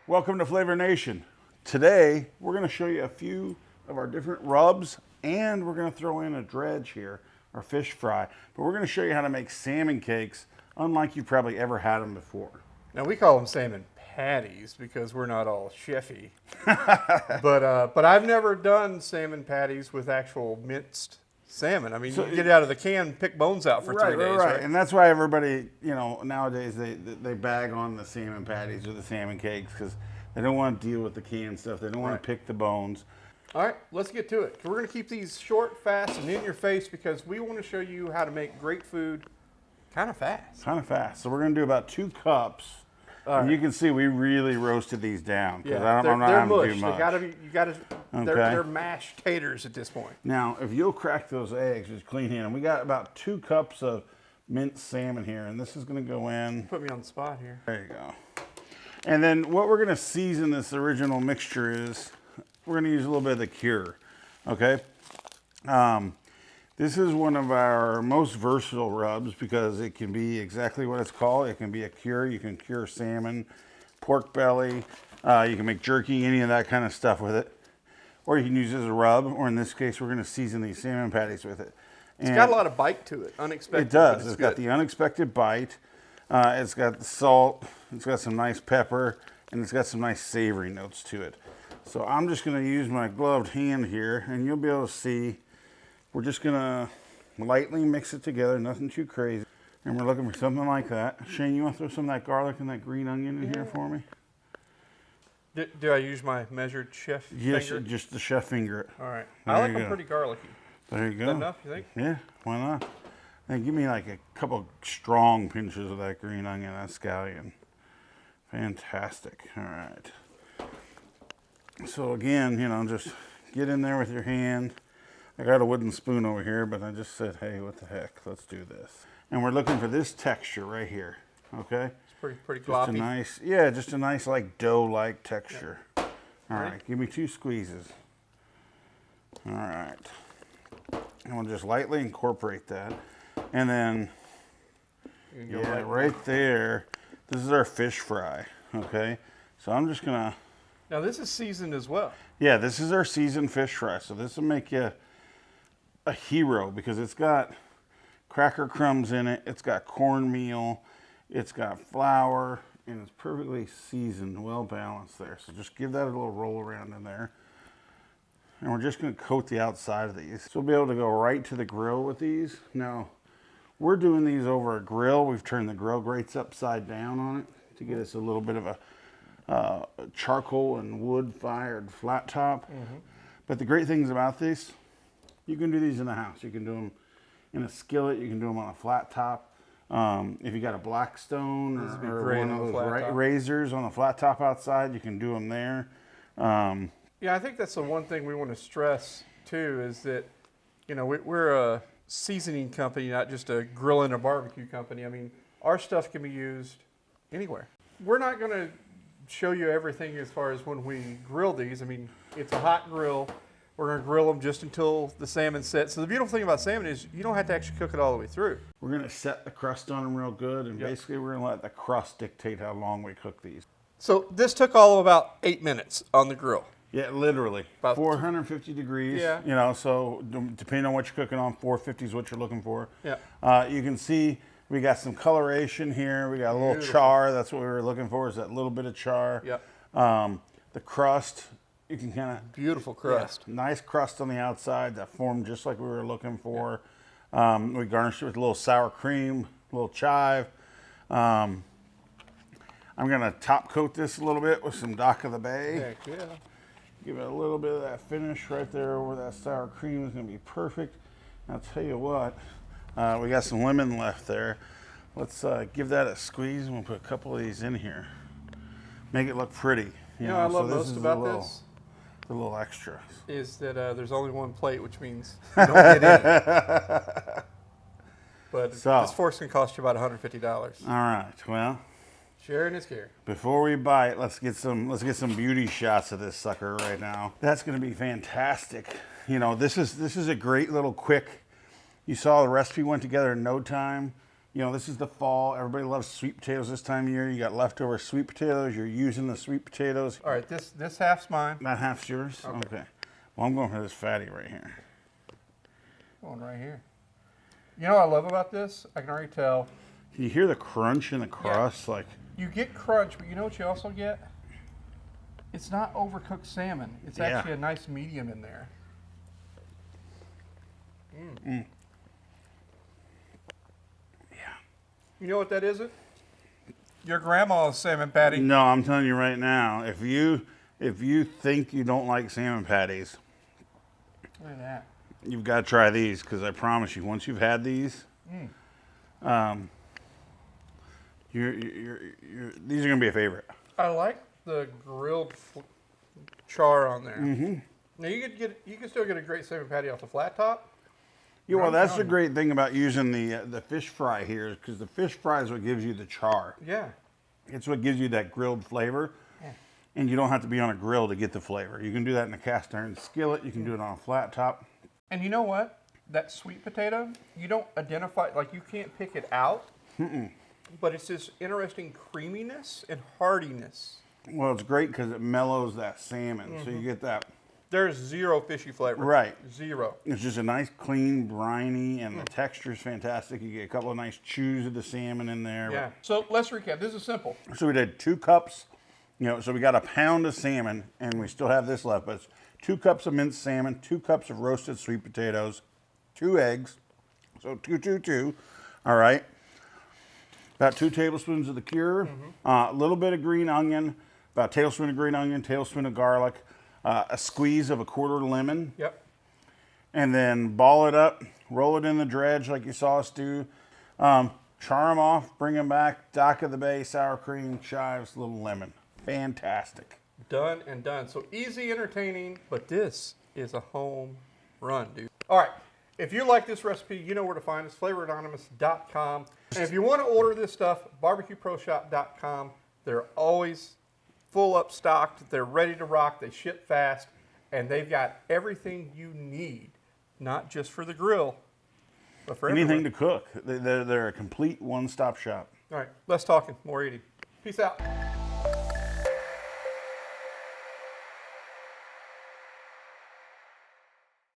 Welcome to Flavor Nation. Today, we're going to show you a few of our different rubs, and we're going to throw in a dredge here, our fish fry. But we're going to show you how to make salmon cakes, unlike you've probably ever had them before. Now, we call them salmon patties because we're not all chefy. but I've never done salmon patties with actual minced salmon. I mean, so you get it out of the can, pick bones out for 3 days, right? And that's why everybody, nowadays they bag on the salmon patties or the salmon cakes because they don't want to deal with the canned stuff. They don't want to pick the bones. All right, let's get to it. We're going to keep these short, fast, and in your face because we want to show you how to make great food kind of fast. So we're going to do about 2 cups. And you can see we really roasted these down because I'm not they're having mush. too much. They're mashed taters at this point. Now, if you'll crack those eggs, just clean hand. And we got about 2 cups of minced salmon here, and this is going to go in. Put me on the spot here. There you go. And then what we're going to season this original mixture is we're going to use a little bit of the cure. Okay. This is one of our most versatile rubs because it can be exactly what it's called. It can be a cure. You can cure salmon, pork belly. You can make jerky, any of that kind of stuff with it. Or you can use it as a rub, or in this case, we're going to season these salmon patties with it. It's got a lot of bite to it, unexpected. It does. It's got the unexpected bite. It's got the salt. It's got some nice pepper, and it's got some nice savory notes to it. So I'm just going to use my gloved hand here, and you'll be able to see. We're just going to lightly mix it together, nothing too crazy. And we're looking for something like that. Shane, you want to throw some of that garlic and that green onion in here for me? Do I use my measured chef finger? Yes, just the chef finger. All right. I like them pretty garlicky. There you go. Is that enough, you think? Yeah, why not? Then give me like a couple strong pinches of that green onion, that scallion. Fantastic. All right. So again, just get in there with your hand. I got a wooden spoon over here, but I just said, hey, what the heck, let's do this. And we're looking for this texture right here, okay? It's pretty gloppy. Just a nice like dough-like texture. Yep. All right, give me 2 squeezes. All right. And we'll just lightly incorporate that. And then, right there, this is our fish fry, okay? So I'm just gonna... Now this is seasoned as well. Yeah, this is our seasoned fish fry. So this will make you a hero because it's got cracker crumbs in it, it's got cornmeal, it's got flour, and it's perfectly seasoned, well balanced there. So just give that a little roll around in there. And we're just going to coat the outside of these. So we'll be able to go right to the grill with these. Now, we're doing these over a grill. We've turned the grill grates upside down on it to get us a little bit of a charcoal and wood fired flat top. But the great things about this, you can do these in the house. You can do them in a skillet. You can do them on a flat top. If you got a Blackstone or one of those razors on the flat top outside, you can do them there. Yeah, I think that's the one thing we want to stress too is that, we're a seasoning company, not just a grill and a barbecue company. I mean, our stuff can be used anywhere. We're not going to show you everything as far as when we grill these. I mean, it's a hot grill. We're going to grill them just until the salmon's set. So the beautiful thing about salmon is you don't have to actually cook it all the way through. We're going to set the crust on them real good, and basically we're going to let the crust dictate how long we cook these. So this took all of about 8 minutes on the grill. Yeah, literally. About 450 degrees. Yeah. So depending on what you're cooking on, 450 is what you're looking for. Yeah. You can see we got some coloration here. We got a little char. That's what we were looking for, is that little bit of char. Yeah. The crust, you can kind of... Beautiful crust. Yeah, nice crust on the outside that formed just like we were looking for. Yeah. We garnished it with a little sour cream, a little chive. I'm going to top coat this a little bit with some Dock of the Bay. Heck yeah. Give it a little bit of that finish right there over that sour cream is going to be perfect. And I'll tell you what, we got some lemon left there. Let's give that a squeeze and we'll put a couple of these in here. Make it look pretty. You know, I love most about this. The little extra. Is that there's only one plate, which means you don't get any. But this fork's going to cost you about $150. All right, well. Sharing is care. Before we bite, let's get some beauty shots of this sucker right now. That's going to be fantastic. This is a great little quick. You saw the recipe went together in no time. You know, this is the fall. Everybody loves sweet potatoes this time of year. You got leftover sweet potatoes. You're using the sweet potatoes. All right, this half's mine. That half's yours? Okay. Well, I'm going for this fatty right here. Going right here. You know what I love about this? I can already tell. Can you hear the crunch in the crust? Like, you get crunch, but you know what you also get? It's not overcooked salmon. It's actually a nice medium in there. Yeah. You know what that isn't? Your grandma's salmon patty. No, I'm telling you right now, if you think you don't like salmon patties, Look at that. you've got to try these, because I promise you, once you've had these, these are gonna be a favorite. I like the grilled char on there. Mm-hmm. Now you can still get a great salmon patty off the flat top. Yeah, well, that's the great thing about using the fish fry here, because the fish fry is what gives you the char. Yeah. It's what gives you that grilled flavor. Yeah. And you don't have to be on a grill to get the flavor. You can do that in a cast iron skillet. You can do it on a flat top. And you know what? That sweet potato, you don't identify, like you can't pick it out. But it's this interesting creaminess and hardiness. Well, it's great because it mellows that salmon. So you get that. There's zero fishy flavor. Right. Zero. It's just a nice, clean, briny, and the texture is fantastic. You get a couple of nice chews of the salmon in there. Yeah. So let's recap. This is simple. So we did 2 cups, so we got a pound of salmon, and we still have this left, but it's 2 cups of minced salmon, 2 cups of roasted sweet potatoes, 2 eggs, so 2. All right. About 2 tablespoons of the cure, a little bit of green onion, about a tablespoon of green onion, tablespoon of garlic, a squeeze of a quarter lemon. Yep. And then ball it up, roll it in the dredge like you saw us do. Char them off, bring them back, dock of the bay, sour cream, chives, little lemon. Fantastic. Done and done. So easy, entertaining, but this is a home run, dude. All right. If you like this recipe, you know where to find us, flavoranonymous.com. And if you want to order this stuff, barbecueproshop.com. They're always full up stocked. They're ready to rock. They ship fast. And they've got everything you need, not just for the grill, but for anything everywhere. to cook. They're a complete one-stop shop. All right. Less talking, more eating. Peace out.